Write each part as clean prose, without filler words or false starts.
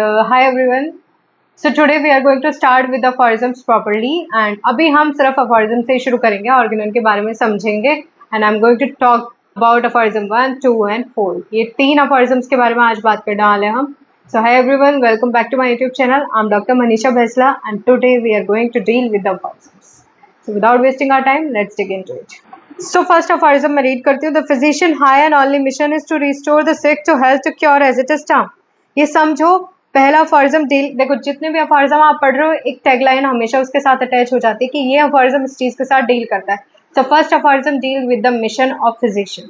Hi everyone. So today we are going to start with the aphorisms properly and अभी हम सिर्फ aphorism से शुरू करेंगे, organon के बारे में समझेंगे and I'm going to talk about aphorism 1, 2 and 4. ये 3 aphorisms के बारे में आज बात करने वाले हैं हम. So hi everyone, welcome back to my YouTube channel. I'm Dr. Manisha Bhesla and today we are going to deal with the aphorisms. So without wasting our time, let's dig into it. So first aphorism मैं read करती हूँ. The physician high and only mission is to restore the sick to health to cure as it is termed. ये समझो, पहला अफॉरिज्म deal, देखो जितने भी अफॉरिज्म आप पढ़ रहे हो एक टैगलाइन हमेशा उसके साथ अटैच हो जाती है कि ये अफॉरिज्म इस चीज के साथ डील करता है. So first aphorism deal with the mission of physician.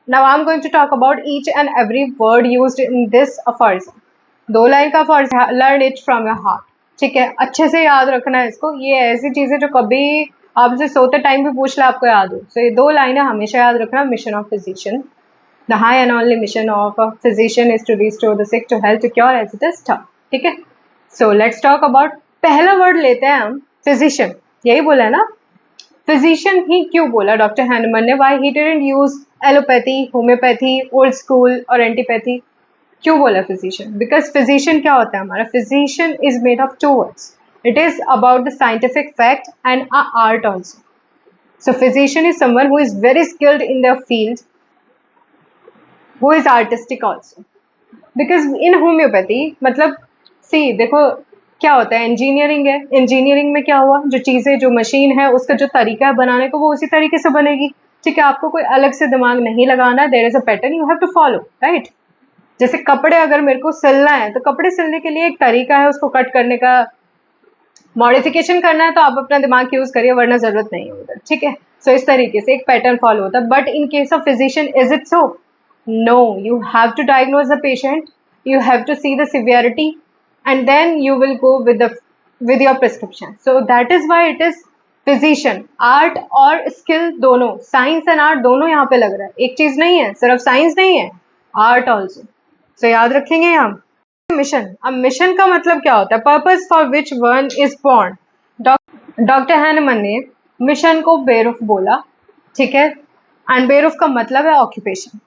Now I am going to talk about each and every word used in this aphorism. 2 line का aphorism, learn it from your heart. ठीक है, अच्छे से याद रखना है इसको. ये ऐसी चीज है जो कभी आपसे सोते टाइम भी पूछ ले आपको याद हो. सो ये 2 लाइनें हमेशा याद रखना. Mission of physician. The high and only mission of a physician is to restore the sick to health to cure as it is termed. ठीक है, so let's talk about पहला वर्ड लेते हैं हम physician. यही बोला है ना, physician ही क्यों बोला डॉक्टर हैनमन ने? Why he didn't use allopathy, homeopathy, old school और antipathy? क्यों बोला physician? Because physician क्या होता है हमारा? Physician is made of 2 words. It is about the scientific fact and a art also. So physician is someone who is very skilled in their field, who is artistic also. Because in homeopathy, मतलब सी देखो क्या होता है, engineering है. Engineering में क्या हुआ, जो चीज़ें, जो मशीन है, उसका जो तरीका है बनाने को वो उसी तरीके से बनेगी. ठीक है, आपको कोई अलग से दिमाग नहीं लगाना. There is a pattern you have to follow, right. जैसे कपड़े अगर मेरे को सिलना है तो कपड़े सिलने के लिए एक तरीका है, उसको कट करने का मॉडिफिकेशन करना है तो आप अपना दिमाग यूज करिए, वरना जरूरत नहीं है उधर. ठीक है, सो इस तरीके से एक पैटर्न फॉलो होता है. But in case of physician is it so? No, you have to diagnose the patient, you have to see the severity and then you will go with your prescription. So that is why it is physician. art और skill दोनों, science and art दोनों यहाँ पे लग रहा है. एक चीज नहीं है, सिर्फ science नहीं है, art also. So याद रखेंगे हम. mission, अब mission का मतलब क्या होता है? purpose for which one is born. Doctor Hahnemann ने मिशन को बेरुफ बोला. ठीक है, एंड बेरुफ का मतलब है occupation.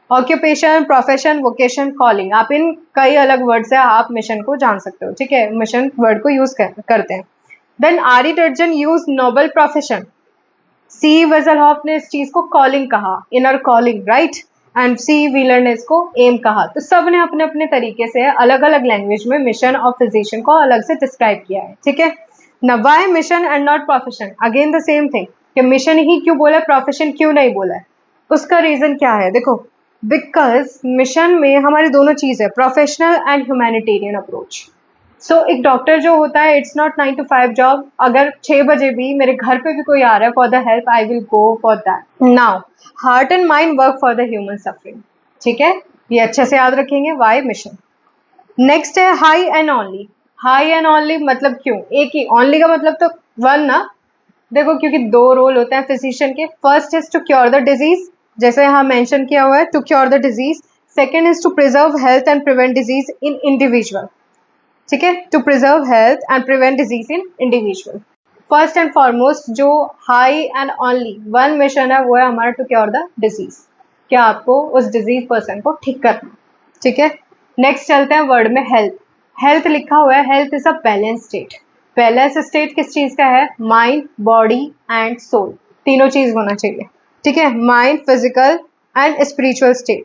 Occupation, profession, vocation, calling. आप इन कई अलग वर्ड से आप मिशन को जान सकते हो. ठीक है, मिशन वर्ड को यूज करते हैं. देन आरी टर्जन use noble profession. C Wesselhoeft ने इस चीज को कॉलिंग कहा, inner calling, right. And C Wheeler ने इसको एम कहा. तो सब ने अपने अपने तरीके से अलग अलग लैंग्वेज में मिशन ऑफ फिजिशियन को अलग से डिस्क्राइब किया है. ठीक है, now why mission and not profession? Again the same thing कि मिशन ही क्यों बोला, प्रोफेशन क्यों नहीं बोला है? उसका रीजन क्या है? देखो, बिकॉज मिशन में हमारी दोनों चीज़ है, प्रोफेशनल एंड ह्यूमैनिटेरियन अप्रोच. सो एक डॉक्टर जो होता है, इट्स नॉट 9 to 5 जॉब. अगर 6 बजे भी मेरे घर पे भी कोई आ रहा है for the help, I will go for that. Now heart and mind work for the human suffering. ठीक है, ये अच्छे से याद रखेंगे. Why mission. नेक्स्ट है high and only. High and only मतलब क्यों? एक ही, ओनली का मतलब तो 1 ना. देखो, क्योंकि 2 रोल होते हैं फिजिशियन के. First is to cure the disease, जैसे यहाँ मेंशन किया हुआ है, to cure the disease. Second is to preserve health and prevent disease in individual. ठीक है, to preserve health and prevent disease in individual. First and foremost जो high and only 1 mission है वो है हमारा टू क्योर द डिजीज. क्या आपको उस डिजीज पर्सन को ठीक करना. ठीक है, नेक्स्ट चलते हैं वर्ड में हेल्थ. हेल्थ लिखा हुआ है, health is a balance state. Balance state किस चीज का है? माइंड, बॉडी एंड सोल, तीनों चीज होना चाहिए. ठीक है, mind, physical and spiritual state.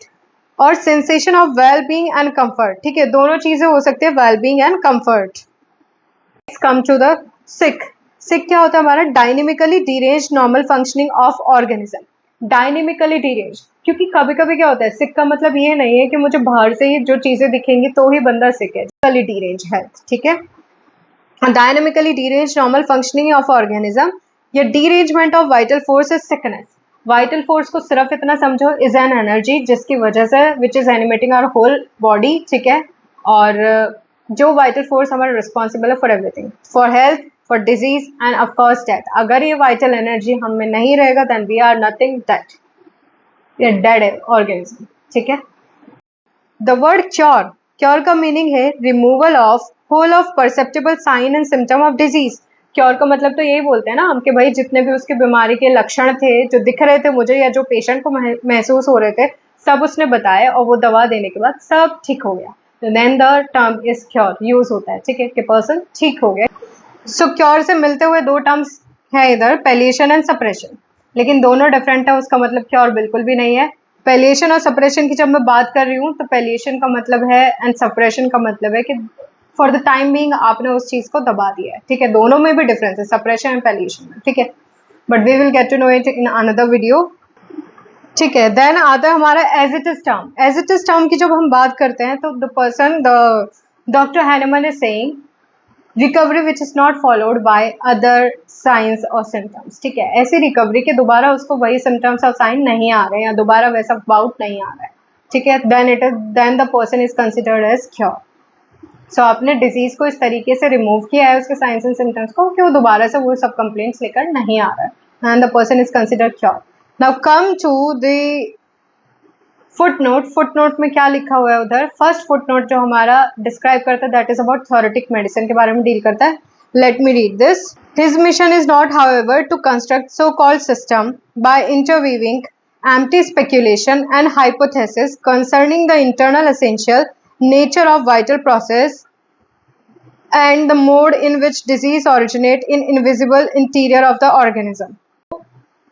और sensation of well being and comfort. ठीक है, दोनों चीजें हो सकती है, well being and comfort. Come to the sick. Sick क्या होता है हमारा? Dynamically derange normal functioning of organism. Dynamically derange, क्योंकि कभी कभी क्या होता है, सिक का मतलब ये नहीं है कि मुझे बाहर से ही जो चीजें दिखेंगी तो ही बंदा सिक है. Derange health. ठीक है, dynamically derange normal functioning of organism. या derangement of vital force is sickness. Vital force को सिर्फ इतना समझो, इज एन एनर्जी जिसकी वजह से which is animating our whole body. ठीक है, और जो वाइटल फोर्स हमारा रिस्पॉन्सिबल है for everything, for health, for disease and of course death. अगर ये वाइटल एनर्जी हम में नहीं रहेगा then we are nothing, that ये डेड ऑर्गेनिज्म. ठीक है, द वर्ड क्योर. क्योर का मीनिंग है removal of whole of perceptible sign and symptom of disease. Cure का मतलब तो यही बोलते हैं ना हम कि भाई जितने भी उसके बीमारी के लक्षण थे जो दिख रहे थे मुझे या जो पेशेंट को महसूस हो रहे थे, सब उसने बताया और वो दवा देने के बाद सब ठीक हो गया. Then the term is cure use होता है, ठीक है, कि पर्सन ठीक हो गया। सो क्योर से मिलते हुए दो टर्म्स है इधर, पैलिएशन एंड सप्रेशन, लेकिन दोनों डिफरेंट है, उसका मतलब क्योर बिल्कुल भी नहीं है। पैलिएशन और सप्रेशन की जब मैं बात कर रही हूँ तो पैलिएशन का मतलब है एंड सप्रेशन का मतलब है कि फॉर द टाइम बीइंग आपने उस चीज को दबा दिया है, ठीक है, दोनों में भी डिफरेंस है सप्रेशन एंड पैलिएशन में, ठीक है, but we will get to know it in another video, ठीक है। देन आता है हमारा as it is term. As it is term की जब हम बात करते हैं तो the doctor Hahnemann is saying recovery which is not followed by other science और सिम्टम्स, ठीक है, ऐसी रिकवरी के दोबारा उसको वही सिम्टम्स और साइन नहीं आ रहे हैं या दोबारा वैसा बाउट नहीं आ रहा है, ठीक है, then the person is considered as cure. So आपने डिजीज को इस तरीके से रिमूव किया है उसके साइंस एंड सिम्टम्स को कि वो दोबारा से वो सब कंप्लेंट्स लेकर नहीं आ रहा है, and the person is considered cure. Now come to the footnote. Footnote में क्या लिखा हुआ है उधर? फर्स्ट फुटनोट जो हमारा डिस्क्राइब करता है that is about theoretic medicine के बारे में डील करता है। Let me read this. His mission is not however to construct so called system by interweaving empty speculation and hypothesis concerning the internal essential nature of vital process and the mode in which disease originate in invisible interior of the organism.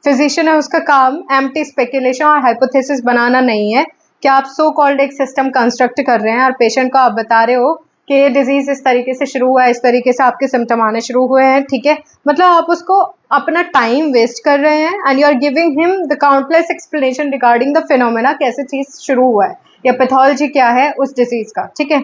Physician है, उसका काम empty speculation और hypothesis बनाना नहीं है कि आप so called एक system construct कर रहे हैं और पेशेंट को आप बता रहे हो कि ये डिजीज इस तरीके से शुरू हुआ है, इस तरीके से आपके सिम्टम आने शुरू हुए हैं, ठीक है, मतलब आप उसको अपना टाइम वेस्ट कर रहे हैं and you are giving him the countless explanation regarding the phenomena, कैसे चीज शुरू हुआ है या पैथोलॉजी क्या है उस डिजीज का, ठीक है।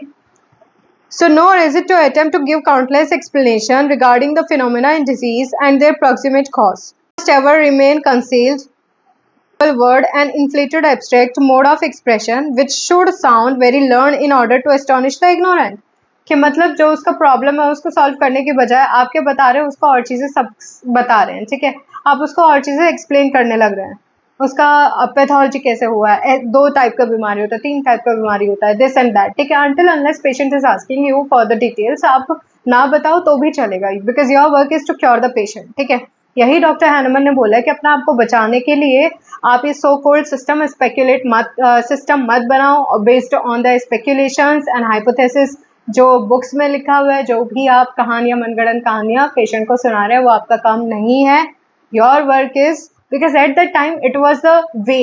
So nor is it to attempt to give countless explanation regarding the phenomena in disease and their proximate cause. Must ever remain concealed word and inflated abstract mode of expression which should sound very learned in order to astonish the ignorant. कि मतलब जो उसका problem है उसको solve करने के बजाय आपके बता रहे हो उसको और चीजें सब बता रहे हैं, ठीक है, आप उसको और चीजें एक्सप्लेन करने लग रहे हैं। उसका पैथोलॉजी कैसे हुआ है, 2 टाइप का बीमारी होता है, 3 टाइप का बीमारी होता है, दिस एंड दैट, ठीक है, until unless patient is asking you for the details आप ना बताओ तो भी चलेगा, because your work is to cure the patient, ठीक है। यही डॉक्टर हैनमन ने बोला है कि अपना आपको बचाने के लिए आप ये सो कॉल्ड सिस्टम स्पेकुलेट मत सिस्टम मत बनाओ based on the speculations and hypothesis, जो बुक्स में लिखा हुआ है, जो भी आप कहानियां मनगढ़ंत कहानियां पेशेंट को सुना रहे हैं वो आपका काम नहीं है। Your work is, because at that time it was the way,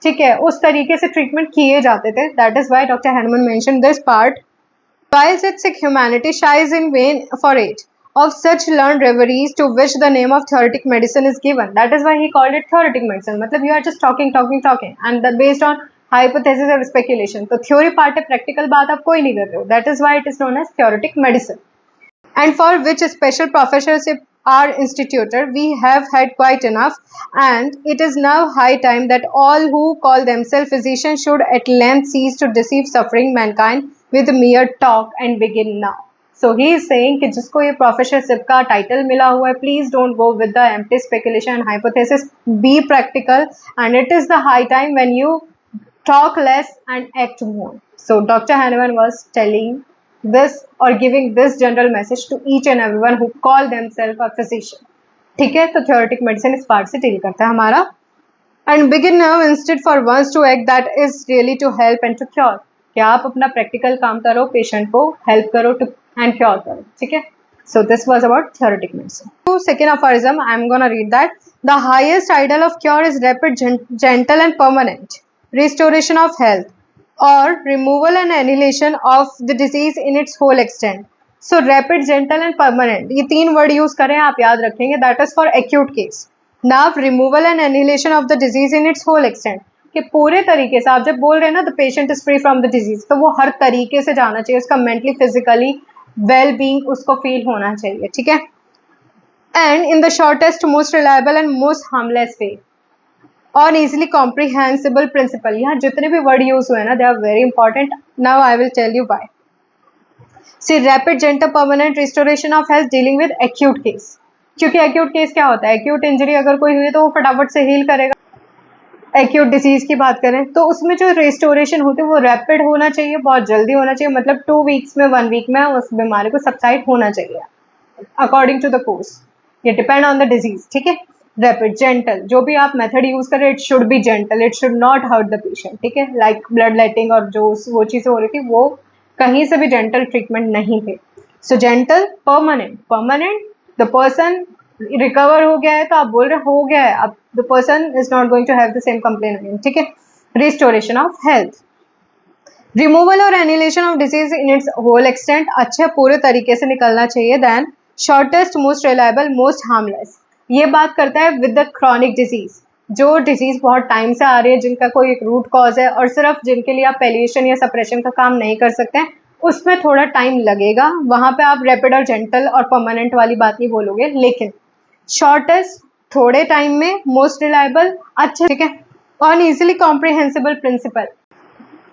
ठीक है, उस तरीके से ट्रीटमेंट किए जाते थे, that is why doctor Hahnemann mention this part. While its sick humanity shies in vain for it of such learned reveries to which the name of theoretic medicine is given, that is why he called it theoretic medicine, मतलब you are just talking and that based on hypothesis or speculation, तो theory part है, practical बात आप कोई नहीं कर रहे हो, that is why it is known as theoretic medicine, and for which special professorship are instituted we have had quite enough, and it is now high time that all who call themselves physicians should at length cease to deceive suffering mankind with mere talk and begin now. So he is saying कि जिसको ये professorship का title मिला हुआ है, please don't go with the empty speculation and hypothesis, be practical, and it is the high time when you talk less and act more. So Dr. Hahnemann was telling this or giving this general message to each and everyone who call themselves a physician. ठीक है, तो theoretic medicine इस part से deal करता है हमारा। And begin now instead for once to act, that is really to help and to cure. कि आप अपना प्रैक्टिकल काम करो, पेशेंट को हेल्प करो टू एंड क्योर करो, ठीक है। So this was about theoretic medicine. So second aphorism, I am gonna read that. The highest ideal of cure is rapid, gentle and permanent restoration of health or removal and annihilation of the disease in its whole extent. So rapid, gentle and permanent, ये 3 word use करें आप याद रखेंगे, that is for acute case. Now removal and annihilation of the disease in its whole extent, कि पूरे तरीके से आप जब बोल रहे हैं ना the patient is free from the disease, तो वो हर तरीके से जाना चाहिए, उसका mentally physically well being उसको फील होना चाहिए, ठीक है, and in the shortest, most reliable and most harmless way और easily comprehensible principle. यहाँ जितने भी वर्ड यूज हुए ना, they are very important. Now I will tell you why. See, rapid, gentle, permanent restoration of health dealing with acute case. क्योंकि acute case क्या होता है, acute injury अगर कोई हुई तो वो फटाफट से हील करेगा। acute disease की बात करें तो उसमें जो restoration होती है वो rapid होना चाहिए, बहुत जल्दी होना चाहिए, मतलब 2 weeks में 1 week में उस बीमारी को subside होना चाहिए according to the course. ये depend on the disease, ठीक है। रैपिड, जेंटल, जो भी आप मेथड यूज करें it should be gentle, it should not hurt the patient, ठीक है, लाइक ब्लड लेटिंग और जो वो चीजें हो रही थी वो कहीं से भी जेंटल ट्रीटमेंट नहीं थे. सो gentle, permanent the person recover हो गया है तो आप बोल रहे हो गया है, अब the person is not going to have the same complain again. ठीक है. रिस्टोरेशन ऑफ हेल्थ, रिमूवल और annihilation of disease in its whole extent, अच्छे पूरे तरीके से निकलना चाहिए. Then shortest, most reliable, most harmless, ये बात करता है विद द क्रॉनिक डिजीज, जो डिजीज बहुत टाइम से आ रही है, जिनका कोई एक रूट कॉज है और सिर्फ जिनके लिए आप पैलिएशन या सप्रेशन का काम नहीं कर सकते हैं, उसमें थोड़ा टाइम लगेगा. वहां पे आप रैपिड और जेंटल और परमानेंट वाली बात नहीं बोलोगे. लेकिन शॉर्टेस्ट थोड़े टाइम में, मोस्ट रिलायबल अच्छे. ठीक है. On easily comprehensible principle,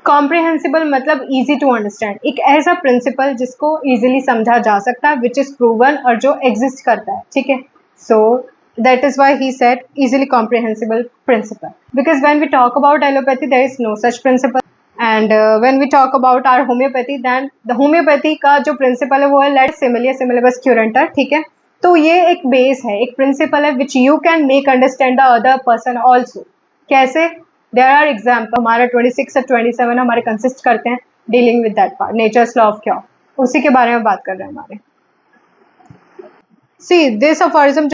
comprehensible मतलब इजी टू अंडरस्टैंड, एक ऐसा प्रिंसिपल जिसको इजीली समझा जा सकता है, विच इज प्रूवन और जो एग्जिस्ट करता है. ठीक है. सो that is why he said easily comprehensible principle, because when we talk about allopathy there is no such principle, and when we talk about our homeopathy, then the homeopathy का जो principle है वो है let simile similibus curanter. ठीक है. तो ये एक बेस है, एक प्रिंसिपल है which you can make understand the other person also. कैसे? There are example, हमारा 26 और 27 हमारे कंसिस्ट करते हैं dealing with that part, nature's law of cure, उसी के बारे में बात कर रहे हैं हमारे. See this aphorism,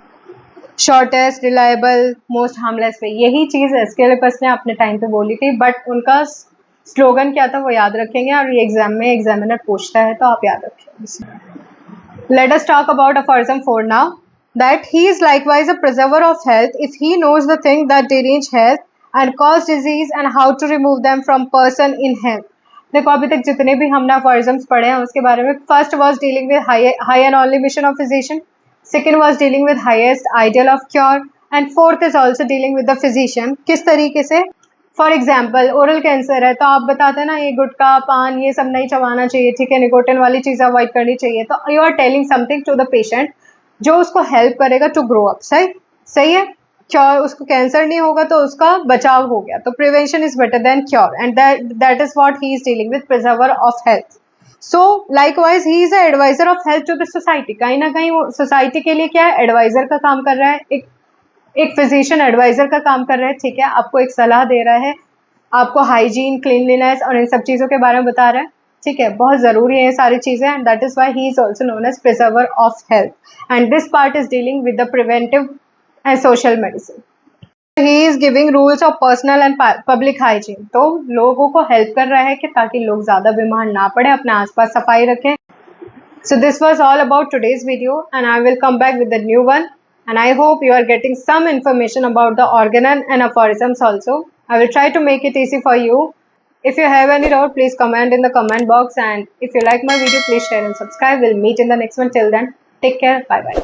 shortest, reliable, most harmless way, यही चीज एस्केलेपस ने अपने टाइम पे बोली थी, बट उनका स्लोगन क्या था वो याद रखेंगे, और ये एग्जाम में एग्जामिनर पूछता है तो आप याद रखेंगे. Let us talk about aphorism 4 now, that he is likewise a preserver of health if he knows the thing that derange health and cause disease and how to remove them from person in health. देखो अभी तक जितने भी हमने अफॉरिज्म्स पढ़े हैं उसके बारे में, first was dealing with high and only mission of physician, second was dealing with highest ideal of cure, and fourth is also dealing with the physician. किस तरीके से? फॉर एग्जाम्पल ओरल कैंसर है तो आप बताते हैं ना ये गुटखा पान ये सब नहीं चबाना चाहिए. ठीक है. निकोटिन वाली चीज़ अवॉइड करनी चाहिए. तो you are telling something to the patient जो उसको हेल्प करेगा टू ग्रो अप. सही है. क्योर, उसको कैंसर नहीं होगा तो उसका बचाव हो गया. तो prevention is better than cure, and that is what he is dealing with, preserver of health. So likewise he is adviser of health to the society. कहीं ना कहीं वो सोसाइटी के लिए क्या है, एडवाइजर का काम कर रहा है. एक फिजिशियन एडवाइजर का काम कर रहा है. ठीक है. आपको एक सलाह दे रहा है, आपको हाइजीन, क्लीनलीनेस और इन सब चीज़ों के बारे में बता रहा है. ठीक है. बहुत ज़रूरी है ये सारी चीज़ें, and that is why he is also known as preserver of health, and this part is dealing with the preventive and social medicine. He is giving rules of personal and public hygiene, तो लोगों को help कर रहा है कि ताकि लोग ज़्यादा बीमार ना पड़े, अपने आसपास सफाई रखें. So this was all about today's video, and I will come back with a new one, and I hope you are getting some information about the organon and aphorisms also. I will try to make it easy for you. If you have any doubt, please comment in the comment box, and if you like my video, please share and subscribe. We'll meet in the next one. Till then, take care. Bye bye.